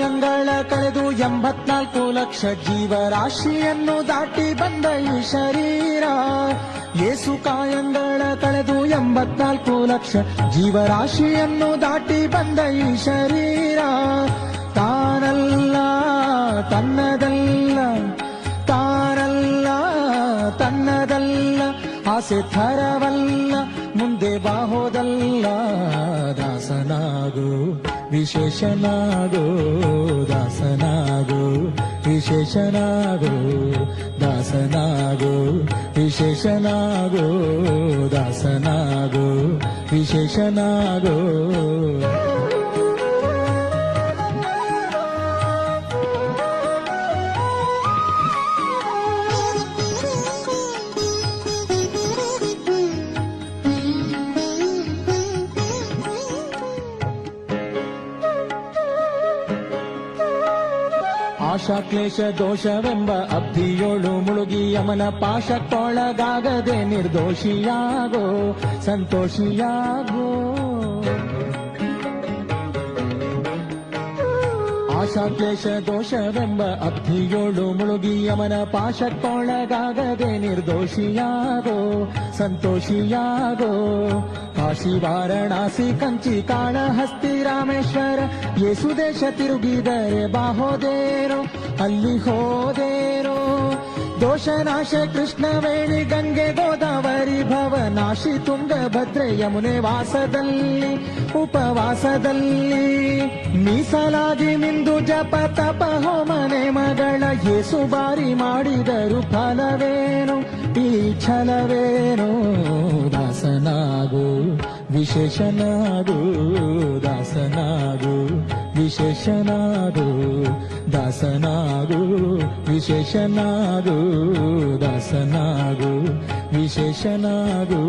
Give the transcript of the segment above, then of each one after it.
ಕಾಯಂಗಳ ಕಳೆದು 84 ಲಕ್ಷ ಜೀವರಾಶಿಯನ್ನು ದಾಟಿ ಬಂದ ಈ ಶರೀರ. ಯೇಸು ಕಾಯಂಗಳ ಕಳೆದು 84 ಲಕ್ಷ ಜೀವರಾಶಿಯನ್ನು ದಾಟಿ ಬಂದ ಈ ಶರೀರ. ತಾನಲ್ಲ ತನ್ನದಲ್ಲ, ತಾನಲ್ಲ ತನ್ನದಲ್ಲ, ಆಸೆ ಥರವಲ್ಲ, ಮುಂದೆ ಬಾಹೋದಲ್ಲ. ದಾಸನಾಗು ವಿಶೇಷನಾಗು, ದಾಸನಾಗು ವಿಶೇಷನಾಗು, ದಾಸನಾಗು ವಿಶೇಷನಾಗು, ದಾಸನಾಗು ವಿಶೇಷನಾಗು. ಆಶಾ ಕ್ಲೇಶ ದೋಷವೆಂಬ ಅಬ್ಧಿಯೋಳು ಮುಳುಗಿ ಯಮನ ಪಾಶಕ್ಕೊಳಗಾಗದೆ ನಿರ್ದೋಷಿಯಾಗೋ, ಸಂತೋಷಿಯಾಗೋ. ಆಶಾ ಕ್ಲೇಶ ದೋಷವೆಂಬ ಅಬ್ಧಿಯೋಳು ಮುಳುಗಿ ಯಮನ ಪಾಶಕ್ಕೊಳಗಾಗದೆ ನಿರ್ದೋಷಿಯಾಗೋ, ಸಂತೋಷಿಯಾಗೋ. ಕಾಶಿ ವಾರಣಾಸಿ ಕಂಚಿ ಕಾಳಹಸ್ತಿ ರಾಮೇಶ್ವರ ಯೇಸು ದೇಶ ತಿರುಗಿದರೆ ಬಾಹೋದೇರೋ, ಅಲ್ಲಿ ಹೋದೇರೋ. ದೋಷನಾಶ ಕೃಷ್ಣವೇಣಿ ಗಂಗೆ ಗೋದಾವರಿ ಭವನಾಶಿ ತುಂಗಭದ್ರೆ ಯಮುನೆ ವಾಸದಲ್ಲಿ ಉಪವಾಸದಲ್ಲಿ ಮೀಸಲಾಗಿ ನಿಂದು ಜಪ ತಪ ಹೋಮನೆ ಮಗಳ ಯೇಸು ಬಾರಿ ಮಾಡಿದರು ಫಲವೇನು ಈ ಛಲವೇನು. ದಾಸನಾಗು ವಿಶೇಷನಾಗು, ದಾಸನಾಗು ವಿಶೇಷನಾಗು, ದಾಸನಾಗು ವಿಶೇಷನಾಗು, ದಾಸನಾಗು ವಿಶೇಷನಾಗು.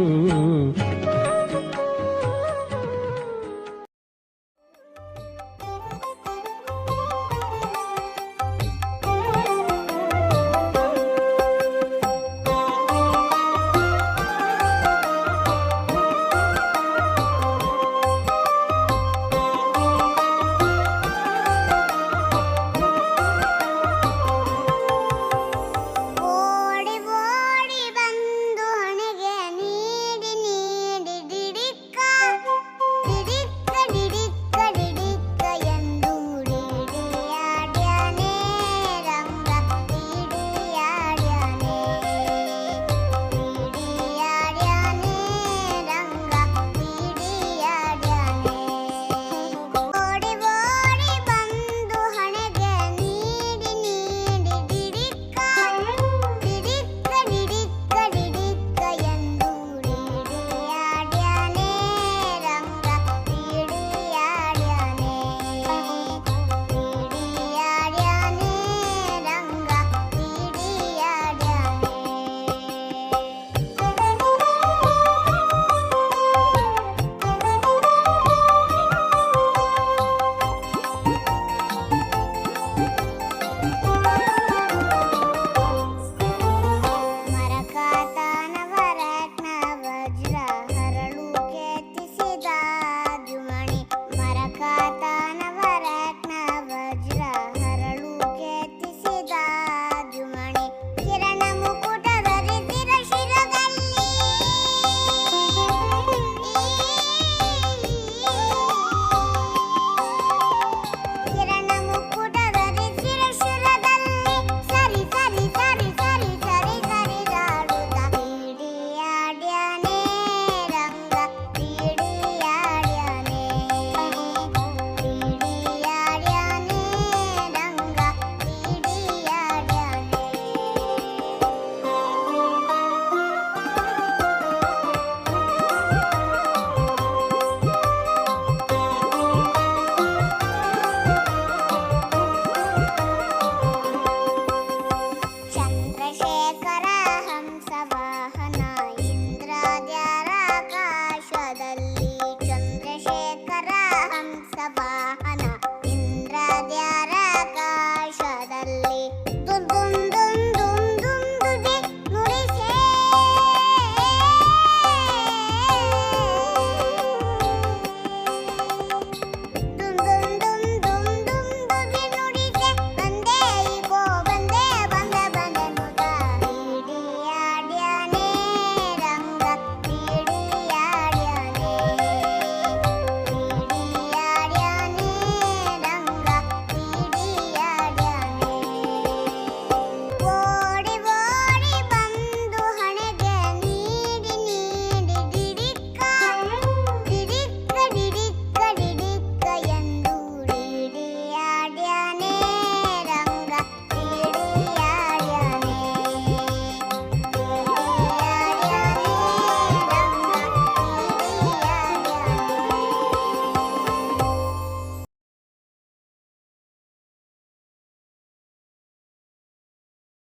ಮರಕಾತನ ವರತ್ನ ವಜ್ರ